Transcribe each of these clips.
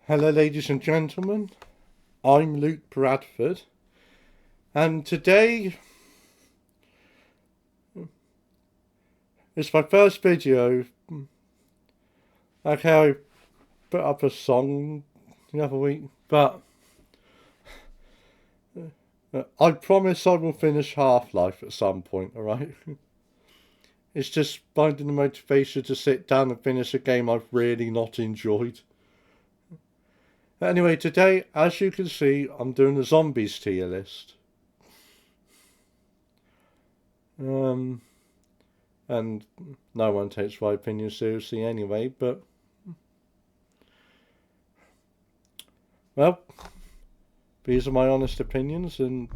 Hello, ladies and gentlemen. I'm Luke Bradford, and today is my first video. Okay, I put up a song the other week, but I promise I will finish Half-Life at some point, alright? It's just finding the motivation to sit down and finish a game I've really not enjoyed. Anyway, today, as you can see, I'm doing the zombies tier list. And no one takes my opinion seriously anyway, but well, these are my honest opinions, and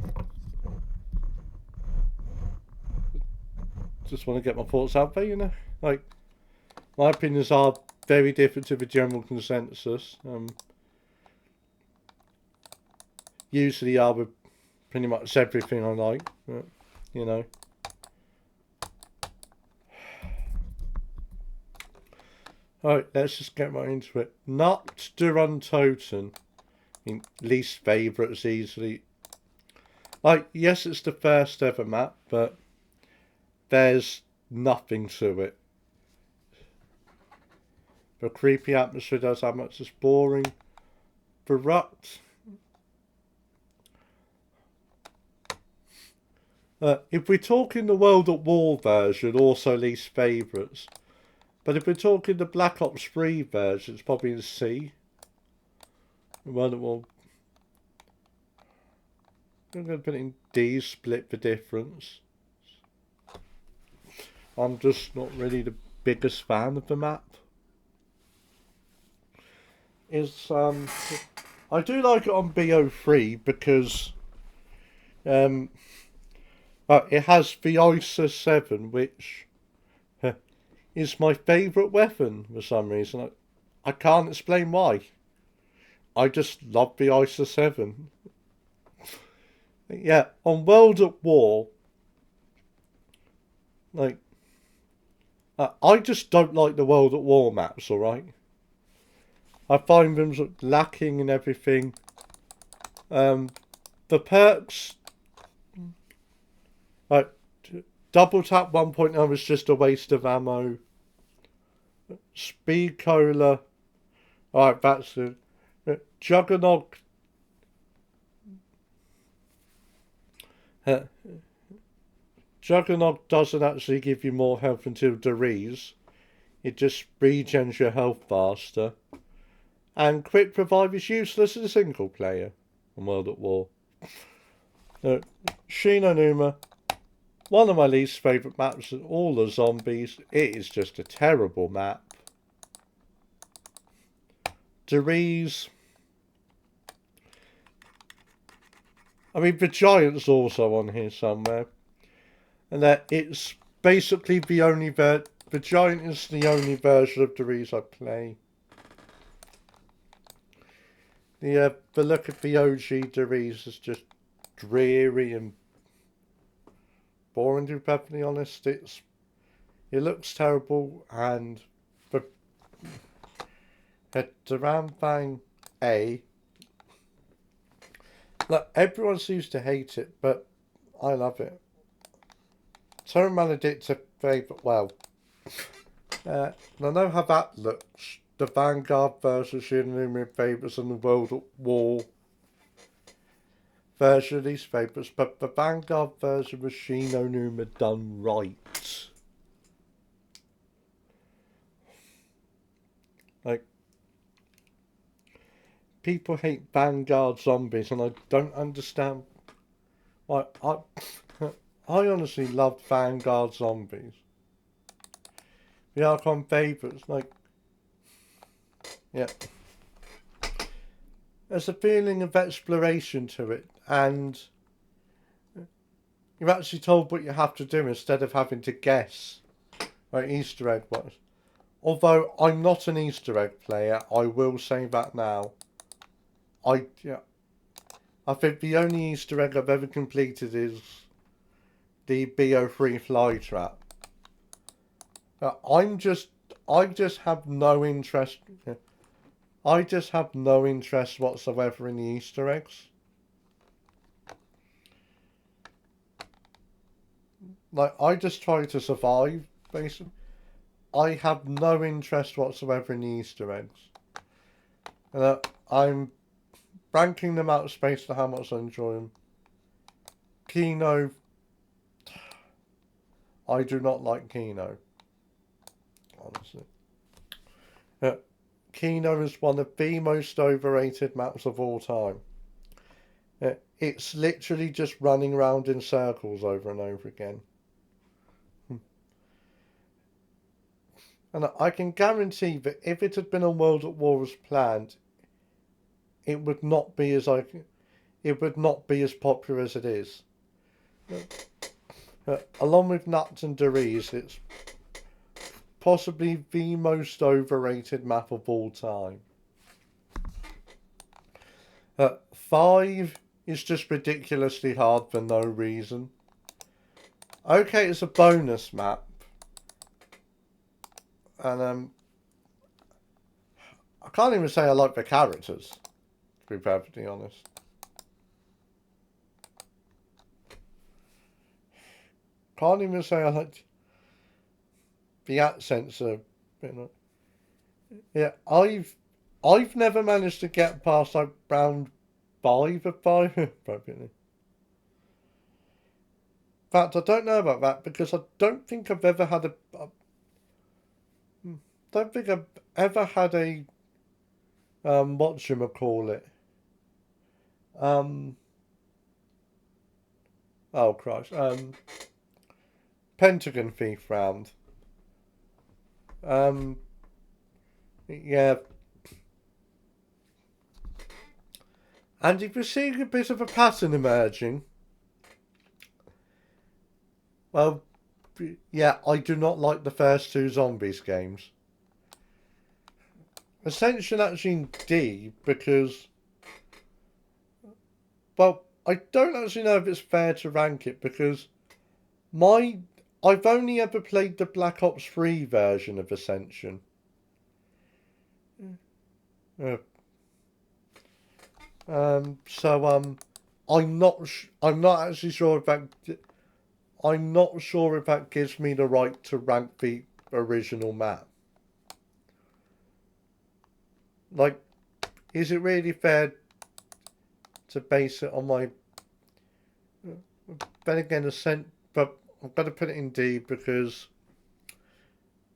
just want to get my thoughts out there, you know? Like, my opinions are very different to the general consensus. Usually are with pretty much everything I like, but, you know. Alright, let's just get right into it. Nacht der Untoten. Least favourites easily. Like, yes, it's the first ever map, but there's nothing to it. The creepy atmosphere does how much it's boring. Corrupt. If we're talking the World at War version, also least favourites. But if we're talking the Black Ops 3 version, it's probably in C. World at War. I'm going to put it in D, split the difference. I'm just not really the biggest fan of the map. I do like it on BO3 because it has the ISA 7, which is my favourite weapon for some reason. I can't explain why. I just love the ISA 7. Yeah, on World at War, like, I just don't like the World at War maps, alright? I find them lacking in everything. The perks, like, double tap 1.0 is just a waste of ammo. Speed Cola, alright, that's it. Juggernaut. Juggernaut doesn't actually give you more health until Deriz. It just regens your health faster. And Quick Revive is useless as a single player on World at War. Shi No Numa, one of my least favourite maps of all the zombies. It is just a terrible map. Deriz. I mean, the Giant's also on here somewhere. And that it's basically the only the Giant is the only version of Deriz I play. The look at the OG Deriz is just dreary and boring, to be perfectly honest. It looks terrible, and the Taramfang A. Look, everyone seems to hate it, but I love it. Terra Maledict's a favourite. Well, I know how that looks. The Vanguard version of Shi No Numa favourites and the World at War version of these favourites, but the Vanguard version was Shi No Numa done right. Like, people hate Vanguard zombies, and I don't understand why. I honestly love Vanguard zombies. The Archon favourites, like, yeah. There's a feeling of exploration to it, and you're actually told what you have to do instead of having to guess where Easter egg was. Although I'm not an Easter egg player, I will say that now. I think the only Easter egg I've ever completed is the BO3 fly trap. I just have no interest. I just have no interest whatsoever in the Easter eggs. Like, I just try to survive, basically. I have no interest whatsoever in the Easter eggs. And I'm ranking them out of space to how much I enjoy them. Kino. I do not like Kino. Honestly. Kino is one of the most overrated maps of all time. It's literally just running around in circles over and over again. And I can guarantee that if it had been a World at War as planned, it would not be as popular as it is. Along with Nuts and Deriz, it's possibly the most overrated map of all time. 5 is just ridiculously hard for no reason. Okay, it's a bonus map. And I can't even say I like the characters, to be perfectly honest. Can't even say I like the accents are, yeah, I've never managed to get past like round 5 of 5. In fact, I don't know about that because I don't think I've ever had a whatchamacallit. Oh Christ. Pentagon Thief round. Yeah. And if you're seeing a bit of a pattern emerging, well, yeah, I do not like the first 2 Zombies games. Ascension actually in D because, well, I don't actually know if it's fair to rank it because I've only ever played the Black Ops 3 version of Ascension. I'm not actually sure if that gives me the right to rank the original map. Like, is it really fair to base it on my? Then again, but I've got to put it in D because,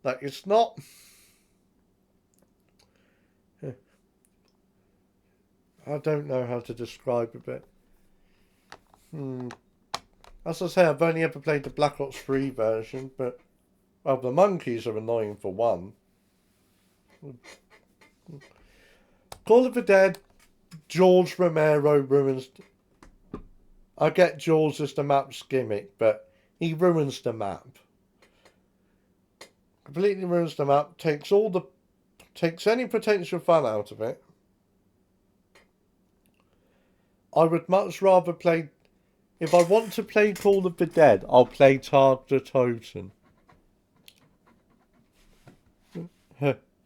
like, it's not. I don't know how to describe it, but as I say, I've only ever played the Black Ops 3 version, but well, the monkeys are annoying for one. Call of the Dead, George Romero ruins. I get George as the map's gimmick, but he ruins the map. Completely ruins the map. Takes any potential fun out of it. I would much rather play. If I want to play Call of the Dead, I'll play Tag the Toten.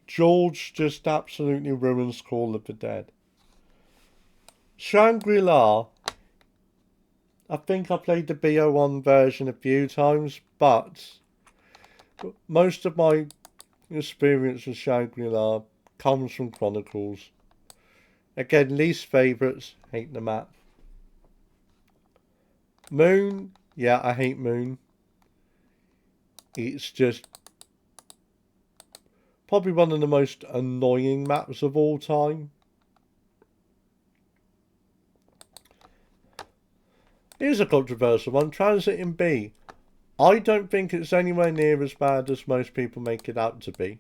George just absolutely ruins Call of the Dead. Shangri-La, I think I played the BO1 version a few times, but most of my experience with Shangri-La comes from Chronicles. Again, least favourites, hate the map. Moon, yeah, I hate Moon. It's just probably one of the most annoying maps of all time. Here's a controversial one. Transit in B. I don't think it's anywhere near as bad as most people make it out to be.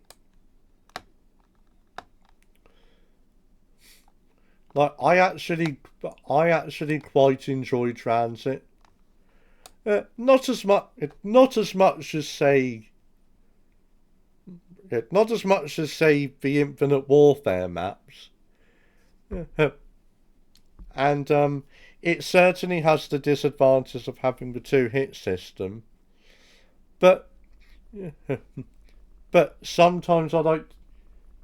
Like, I actually quite enjoy Transit. Not as much as say the Infinite Warfare maps. And it certainly has the disadvantage of having the 2-hit system. But sometimes I like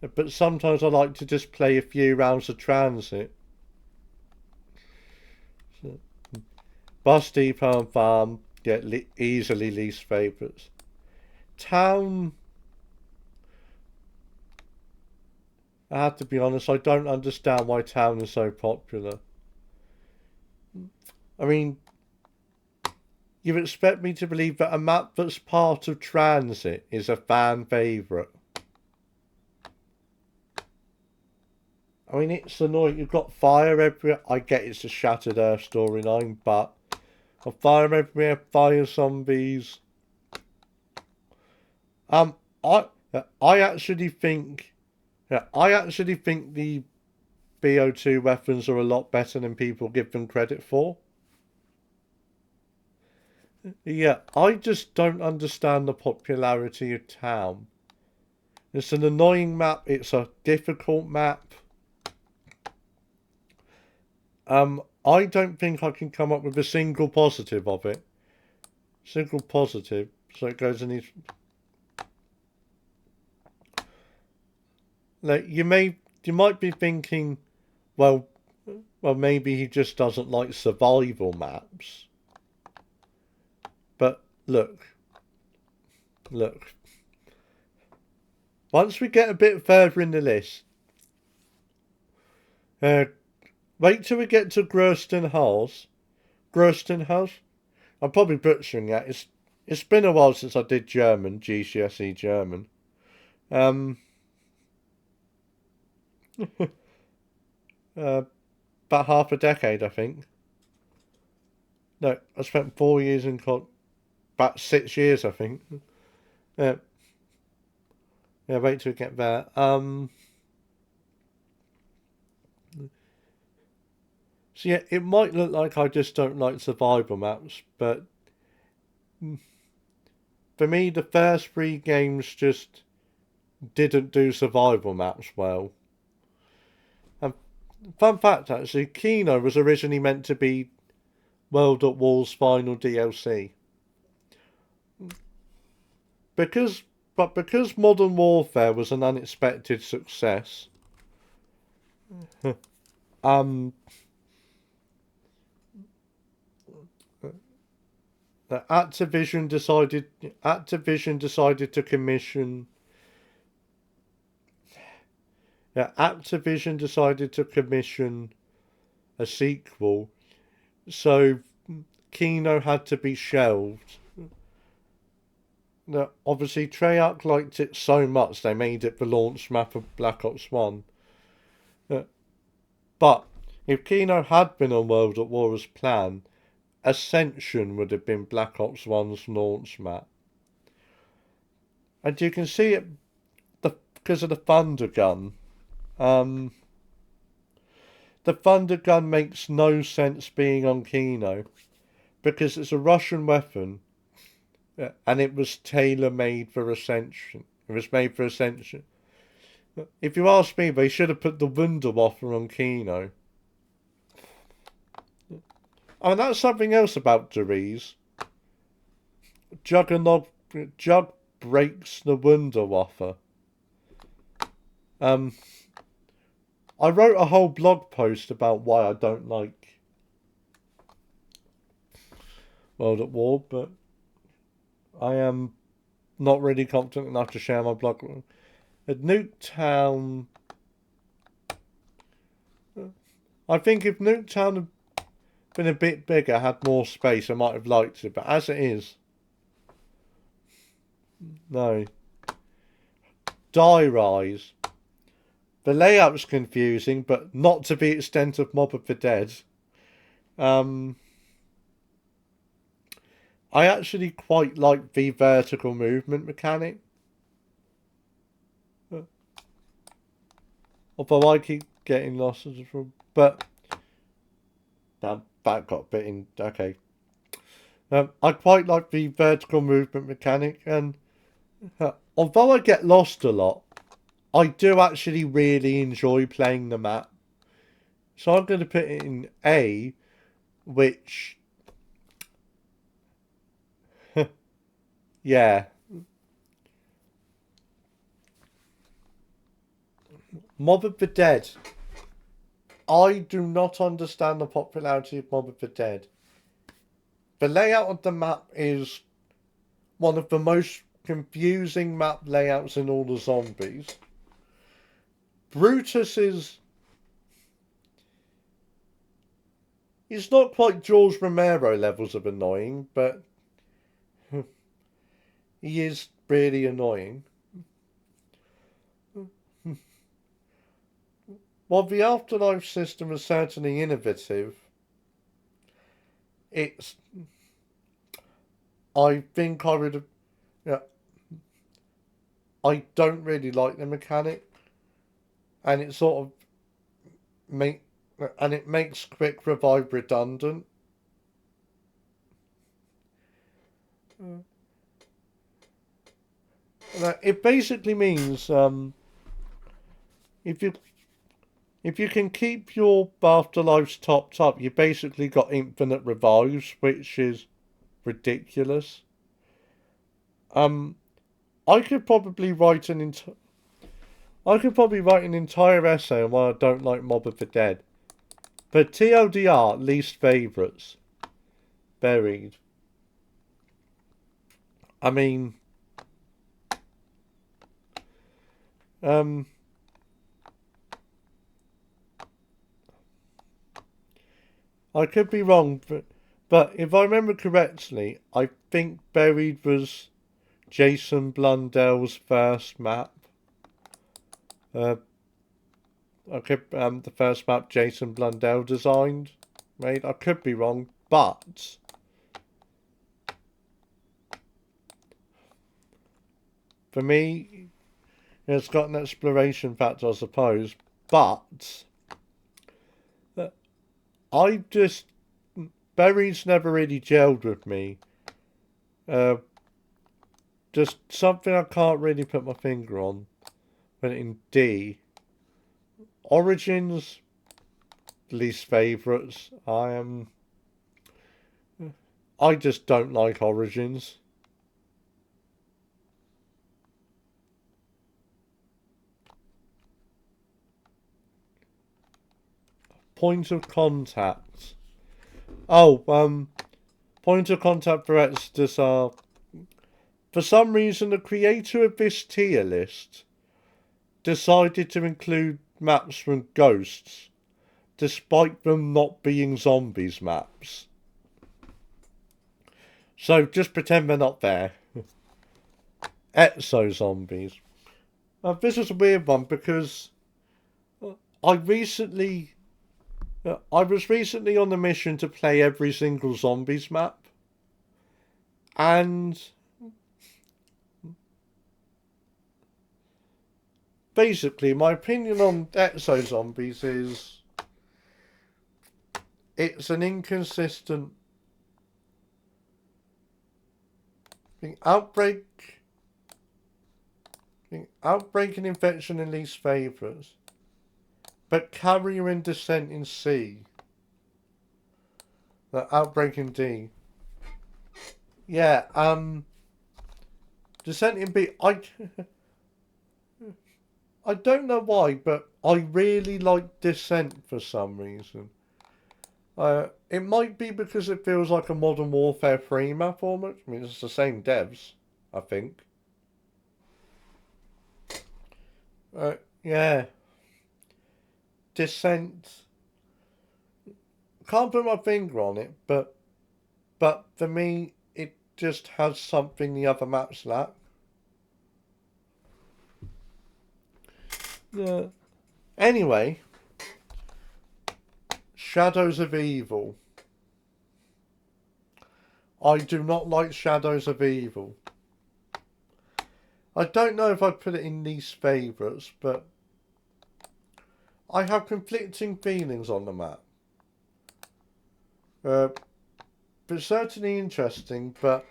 but sometimes I like to just play a few rounds of Transit. So, Bus Depot and Farm, yeah, easily least favourites. Town, I have to be honest, I don't understand why Town is so popular. I mean, you expect me to believe that a map that's part of Transit is a fan favourite. I mean, it's annoying. You've got fire everywhere. I get it's a Shattered Earth storyline, but fire everywhere, fire zombies. Um, I I actually think, I actually think the BO2 weapons are a lot better than people give them credit for. Yeah, I just don't understand the popularity of Town. It's an annoying map. It's a difficult map. I don't think I can come up with a single positive of it. Single positive. So it goes in these. Like you might be thinking, well, maybe he just doesn't like survival maps. But look. Once we get a bit further in the list, uh, wait till we get to Grurston House. Grurston House. I'm probably butchering that. It's been a while since I did German, GCSE German. About half a decade, I think. No, I spent 4 years in about 6 years, I think. Yeah, yeah. Wait till we get there. So yeah, it might look like I just don't like survival maps, but for me, the first three games just didn't do survival maps well. And fun fact, actually, Kino was originally meant to be World at War's final DLC. Because Modern Warfare was an unexpected success, um, Activision decided to commission. Yeah, Activision decided to commission a sequel, so Kino had to be shelved. Now, obviously, Treyarch liked it so much they made it the launch map of Black Ops 1. But if Kino had been on World at War as planned, Ascension would have been Black Ops 1's launch map. And you can see it because of the Thunder Gun. The Thunder Gun makes no sense being on Kino because it's a Russian weapon and it was tailor-made for Ascension. It was made for Ascension. If you ask me, they should have put the Wunderwaffe on Kino. Oh, and that's something else about Deriz. Jug breaks the Wunderwaffe. I wrote a whole blog post about why I don't like World at War, but I am not really confident enough to share my blog. At Nuketown, I think if Nuketown had been a bit bigger, had more space, I might have liked it. But as it is, no. Die Rise. The layout's confusing, but not to the extent of Mob of the Dead. I actually quite like the vertical movement mechanic. Although I keep getting lost, but that got a bit in. Okay. I quite like the vertical movement mechanic, and although I get lost a lot, I do actually really enjoy playing the map. So I'm going to put it in A, which, yeah. Mob of the Dead. I do not understand the popularity of Mob of the Dead. The layout of the map is one of the most confusing map layouts in all the zombies. Brutus is... He's not quite George Romero levels of annoying, but he is really annoying. While the Afterlife system is certainly innovative, I think I would have... Yeah, I don't really like the mechanic, and it sort of makes quick revive redundant. It basically means if you can keep your afterlives topped up, you basically got infinite revives, which is ridiculous. I could probably write an entire essay on why I don't like Mob of the Dead. But TLDR, least favourites. Buried. I mean... I could be wrong, but if I remember correctly, I think Buried was Jason Blundell's first map. The first map Jason Blundell designed, made. I could be wrong, but for me, it's got an exploration factor, I suppose. But Buried's never really gelled with me. Just something I can't really put my finger on. But in D, Origins, least favourites. I just don't like Origins. Point of contact. Oh, point of contact for Exodus are... For some reason, the creator of this tier list decided to include maps from Ghosts, despite them not being zombies maps. So just pretend they're not there. Exo zombies. This is a weird one because I was recently on the mission to play every single zombies map, and basically my opinion on Exo Zombies is it's an inconsistent outbreak and infection in least favourites, but carrier and descent in C. The outbreak in D. Yeah, descent in B. I don't know why, but I really like Descent for some reason. It might be because it feels like a Modern Warfare 3 map almost. I mean, it's the same devs, I think. Yeah. Descent. Can't put my finger on it, but for me, it just has something the other maps lack. Yeah. Anyway, Shadows of Evil. I do not like Shadows of Evil. I don't know if I'd put it in least favourites, but I have conflicting feelings on the map. But certainly interesting, but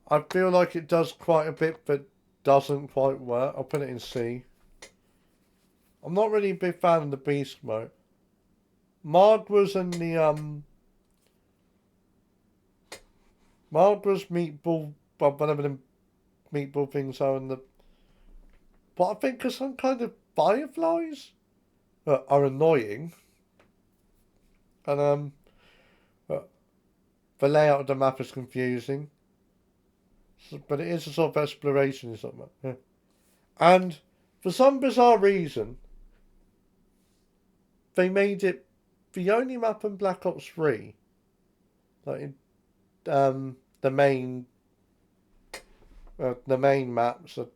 I feel like it does quite a bit but doesn't quite work. I'll put it in C. I'm not really a big fan of the beast mode. Margwas and the Margwas meatball, whatever the meatball things are, and the... But I think there's some kind of fireflies are annoying. And the layout of the map is confusing. But it is a sort of exploration, isn't it? Yeah. And for some bizarre reason, they made it the only map in Black Ops 3. Like the main maps, are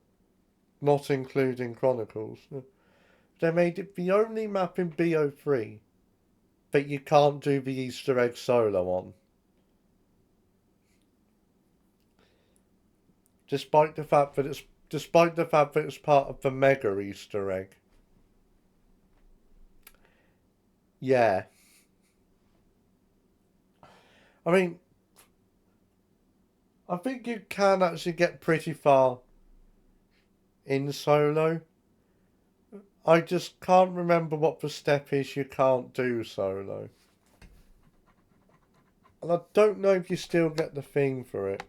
not including Chronicles. They made it the only map in BO3 that you can't do the Easter egg solo on. Despite the fact that it's part of the mega Easter egg. Yeah. I mean, I think you can actually get pretty far in solo. I just can't remember what the step is you can't do solo. And I don't know if you still get the thing for it.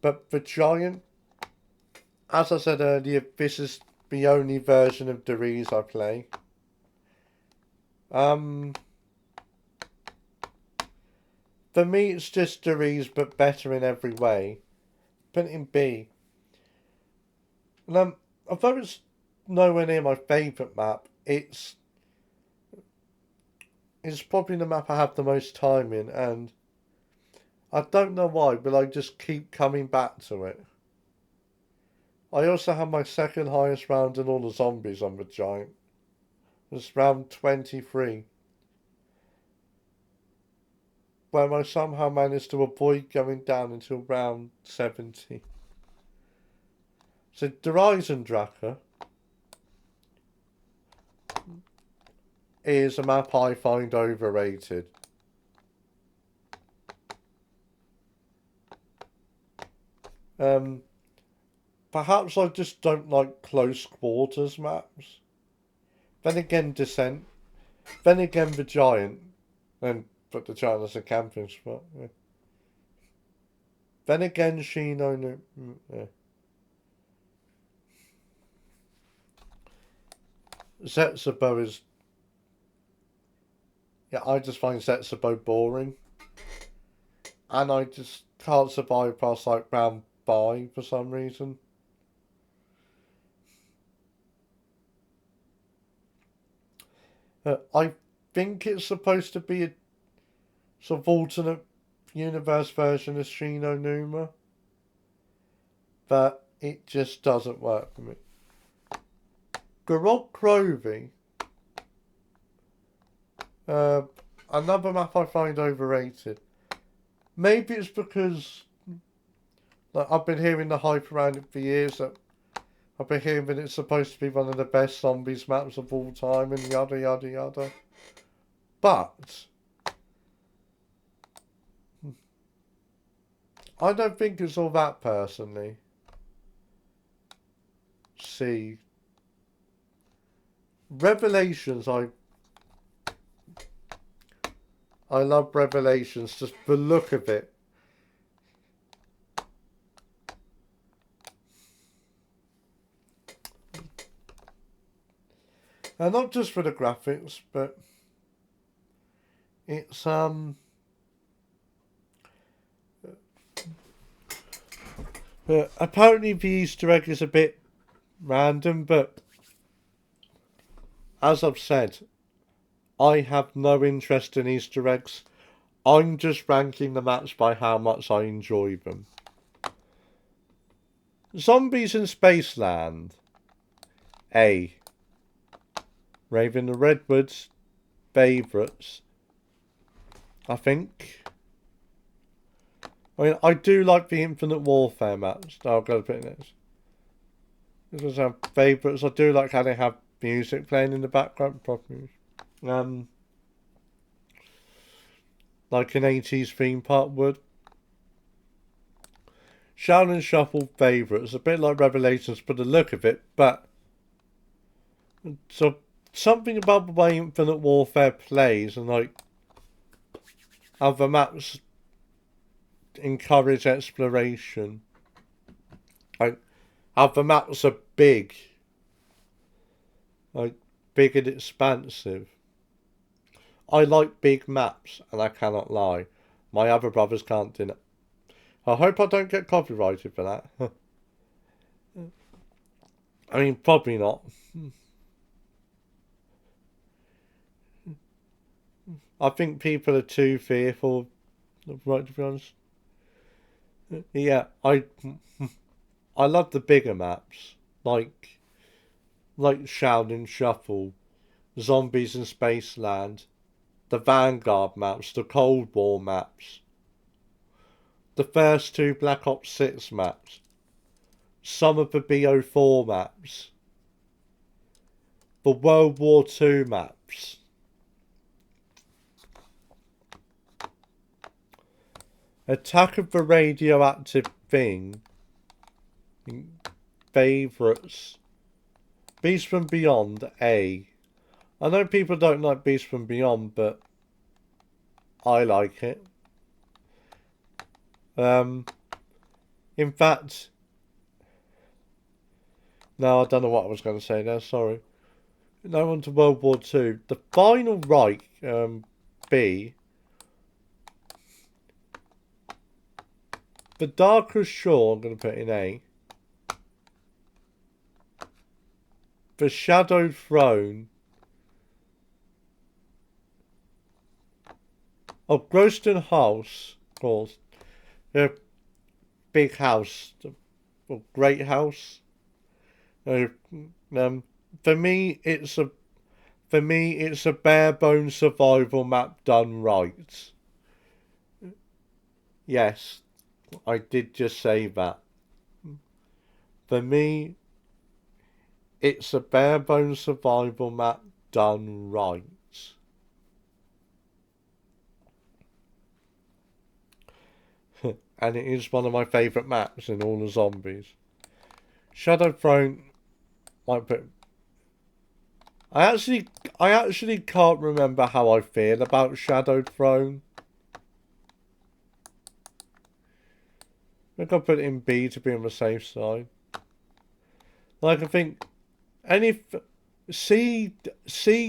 But the Giant, as I said earlier, this is the only version of Der Riese I play. For me, it's just Der Riese, but better in every way. Put it in B. And although it's nowhere near my favourite map, it's probably the map I have the most time in, and I don't know why, but I just keep coming back to it. I also have my second highest round in all the zombies on the Giant. It's round 23. Where I somehow managed to avoid going down until round 70. So Der Eisendrache is a map I find overrated. Perhaps I just don't like close quarters maps. Then again, Descent. Then again, the Giant. And put the Giant as a camping spot. Yeah. Then again, Shi No Numa. Yeah. Setsubo is... Yeah, I just find Setsubo boring. And I just can't survive past like round 5 for some reason. I think it's supposed to be a sort of alternate universe version of Shi No Numa. But it just doesn't work for me. Gorod Krovi. Another map I find overrated. Maybe it's because like, I've been hearing the hype around it for years. That I've been hearing that it's supposed to be one of the best zombies maps of all time and yada yada yada. But I don't think it's all that personally. See. Revelations, I love Revelations, just the look of it. And not just for the graphics, but it's apparently the Easter egg is a bit random, but as I've said, I have no interest in Easter eggs. I'm just ranking the maps by how much I enjoy them. Zombies in Spaceland. A. Raven the Redwoods. Favourites. I think. I mean, I do like the Infinite Warfare maps. I'll go to put in this. This is our favourites. I do like how they have music playing in the background. Properly. Like an 80s theme park would. Shaolin Shuffle favourites. A bit like Revelations for the look of it, but so something about the way Infinite Warfare plays and like how the maps encourage exploration. Like how the maps are big Like, big and expansive. I like big maps, and I cannot lie. My other brothers can't deny. I hope I don't get copyrighted for that. I mean, probably not. I think people are too fearful, right, to be honest. Yeah, I love the bigger maps, like Shaolin Shuffle, Zombies in Spaceland, the Vanguard maps, the Cold War maps, the first two Black Ops 6 maps, some of the BO4 maps, the World War II maps. Attack of the Radioactive Thing. Favourites. Beast from Beyond, A. I know people don't like Beast from Beyond, but I like it. In fact, no, I don't know what I was going to say there, sorry. Now on to World War II. The Final Reich, B. The Darkest Shore, I'm going to put in A. The Shadowed Throne. Oh, Groston House, of course. Big house. Or great house. For me, it's a bare bones survival map done right. Yes, I did just say that. For me, it's a bare bones survival map done right. And it is one of my favourite maps in all the zombies. Shadowed Throne might put. I actually can't remember how I feel about Shadowed Throne. I think I'll put it in B to be on the safe side. Like, I think C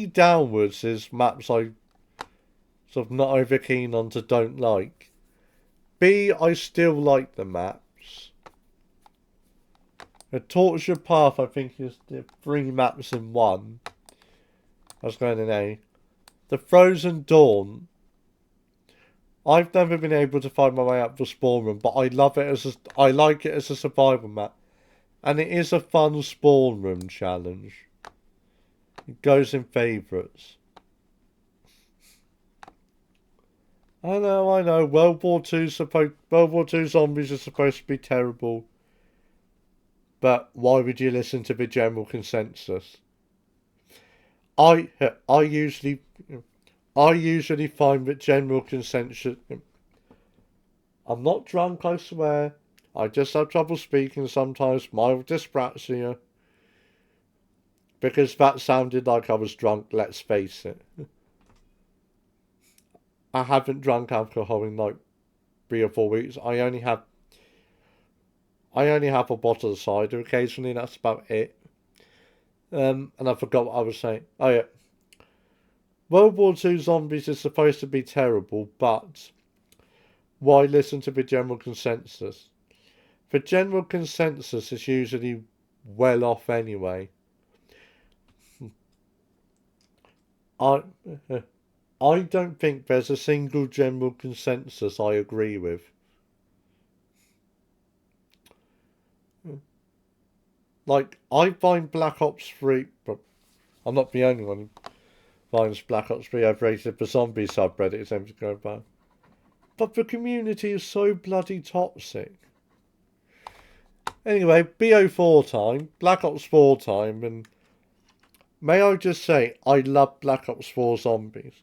downwards is maps I sort of not over keen on to don't like. B, I still like the maps. The Torture Path, I think, is the 3 maps in 1. I was going in A. The Frozen Dawn. I've never been able to find my way up the spawn room, but I love it I like it as a survival map. And it is a fun spawn room challenge. It goes in favourites. I know. World War II zombies are supposed to be terrible. But why would you listen to the general consensus? I usually find that general consensus. I'm not drunk, I swear. I just have trouble speaking sometimes, mild dyspraxia. Because that sounded like I was drunk, let's face it. I haven't drunk alcohol in like 3 or 4 weeks. I only have a bottle of cider occasionally, that's about it. And I forgot what I was saying. Oh yeah. World War II zombies is supposed to be terrible, but why listen to the general consensus? The general consensus is usually well off anyway. I don't think there's a single general consensus I agree with. Like, I find Black Ops 3, but I'm not the only one who finds Black Ops 3 overrated. The zombie subreddit seems to go by. But the community is so bloody toxic. Anyway, BO4 time, Black Ops 4 time, and may I just say, I love Black Ops 4 zombies.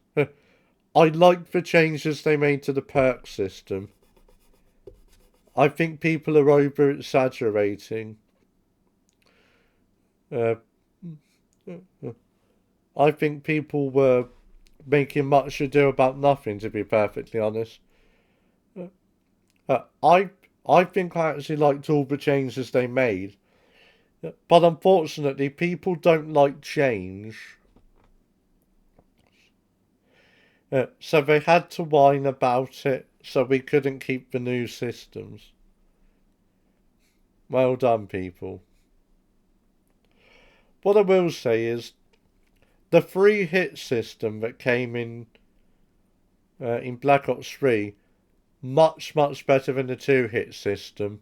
I like the changes they made to the perk system. I think people are over exaggerating. I think people were making much ado about nothing, to be perfectly honest. I think I actually liked all the changes they made. But unfortunately, people don't like change. So they had to whine about it, so we couldn't keep the new systems. Well done, people. What I will say is, the free hit system that came in Black Ops 3, much better than the 2-hit system.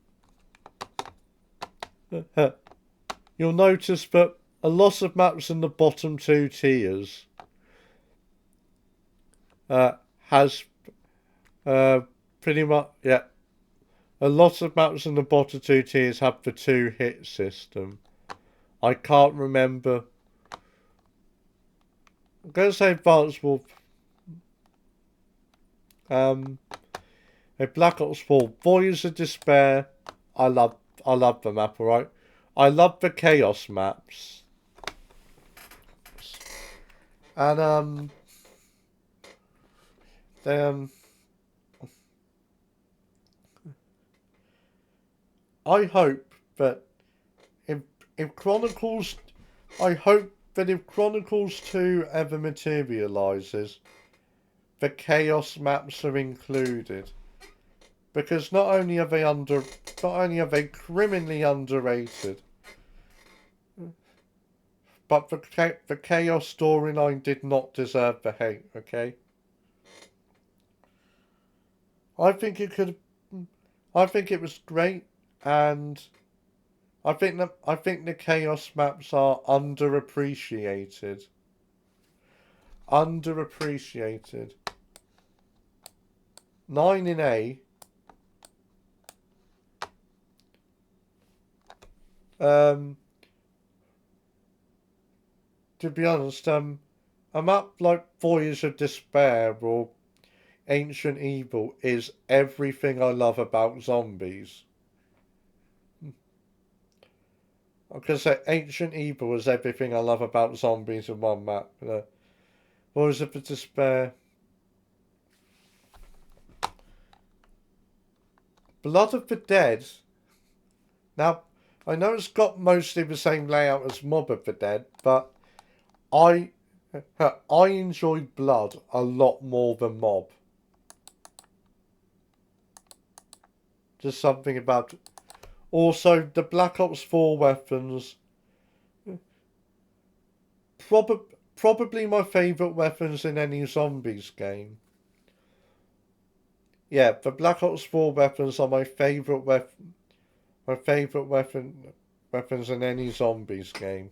You'll notice that a lot of maps in the bottom 2 tiers has pretty much, yeah, a lot of maps in the bottom 2 tiers have the 2-hit system. I can't remember. I'm going to say Advanced Warfare. A Black Ops 4, Voyage of Despair. I love the map, alright? I love the Chaos maps. And then I hope that if Chronicles, I hope that if Chronicles 2 ever materialises, the Chaos maps are included. Because not only are they criminally underrated, but the Chaos storyline did not deserve the hate, okay? I think it was great, and I think the Chaos maps are underappreciated. Underappreciated. 9 in A. To be honest, a map like Voyage of Despair or Ancient Evil is everything I love about zombies. I can say Ancient Evil is everything I love about zombies in one map. Voyage of Despair. Blood of the Dead. Now, I know it's got mostly the same layout as Mob of the Dead, but I enjoyed Blood a lot more than Mob. Just something about it. Also, the Black Ops 4 weapons. Probably my favourite weapons in any zombies game. Yeah, the Black Ops 4 weapons are my favourite weapon. My favourite weapons in any zombies game.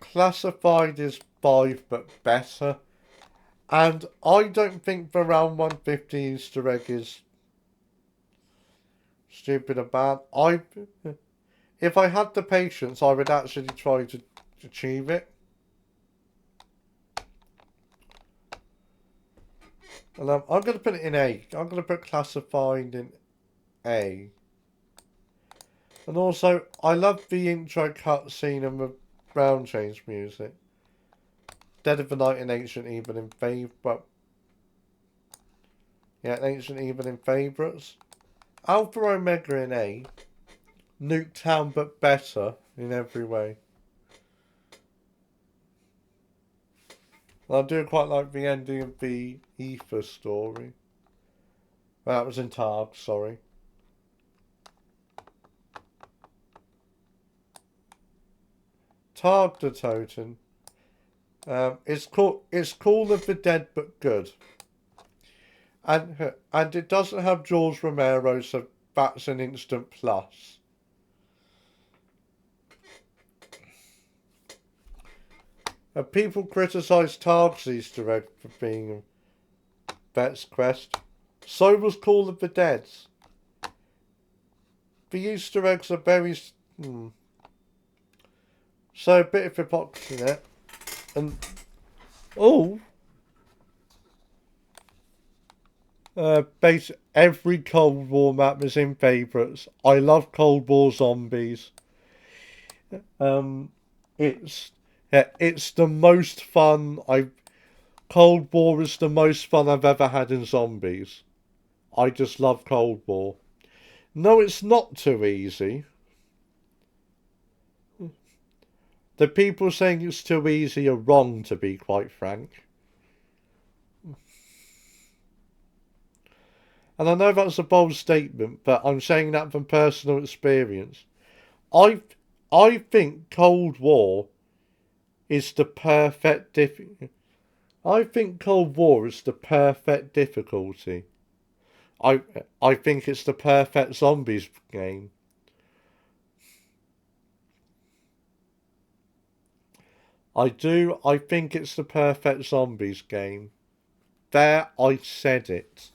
Classified is 5 but better. And I don't think the round 150 Easter egg is stupid or bad. If I had the patience, I would actually try to achieve it. And I'm going to put it in A. I'm going to put classified in A. And also, I love the intro cutscene and the round change music. Dead of the Night and Ancient Evil in Ancient Evil in favourites. Alpha Omega in A. Nuketown but better in every way. I do quite like the ending of the Ether story. Well, that was in Targ, sorry. Targ the Totem. It's Call of the Dead but good. And it doesn't have George Romero, so that's an instant plus. People criticise Targ's Easter egg for being a Vet's Quest. So was Call of the Dead. The Easter eggs are very... So a bit of hypocrisy there. And... Oh! Every Cold War map is in favourites. I love Cold War zombies. It's the most fun Cold War is the most fun I've ever had in zombies. I just love Cold War. No, it's not too easy. The people saying it's too easy are wrong, to be quite frank. And I know that's a bold statement, but I'm saying that from personal experience. I think Cold War is the perfect I think Cold War is the perfect difficulty. I think it's the perfect zombies game. I think it's the perfect zombies game. There, I said it.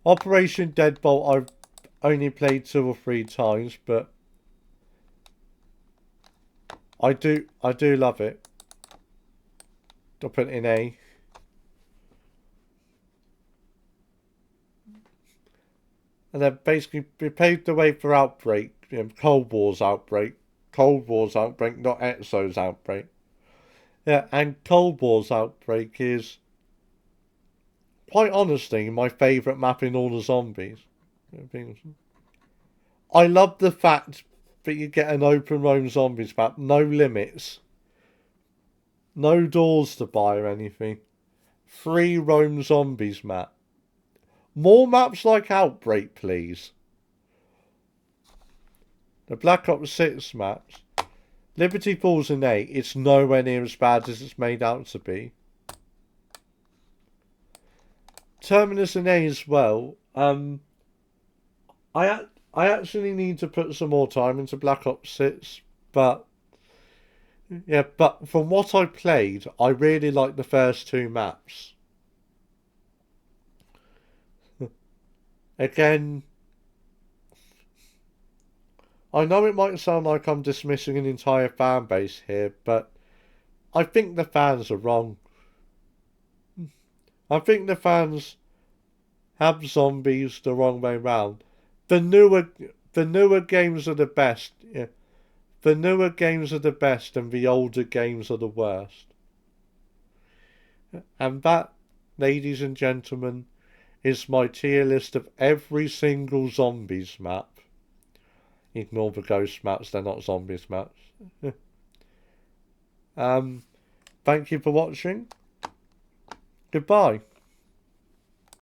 Operation Deadbolt I've only played 2 or 3 times, but I do love it. I'll put it in A. And then basically we paved the way for Outbreak, Cold War's Outbreak. Cold War's Outbreak, not Exo's Outbreak. Yeah, and Cold War's Outbreak is, quite honestly, my favourite map in all the zombies. I love the fact that you get an open roam zombies map, no limits, no doors to buy or anything. Free roam zombies map. More maps like Outbreak, please. The Black Ops 6 maps. Liberty Falls in 8, it's nowhere near as bad as it's made out to be. Terminus in A as well. I actually need to put some more time into Black Ops 6, but yeah, but from what I played, I really like the first 2 maps. Again, I know it might sound like I'm dismissing an entire fan base here, but I think the fans are wrong. I think the fans have zombies the wrong way round. The newer games are the best. Yeah. The newer games are the best and the older games are the worst. And that, ladies and gentlemen, is my tier list of every single zombies map. Ignore the ghost maps, they're not zombies maps. Thank you for watching. Goodbye.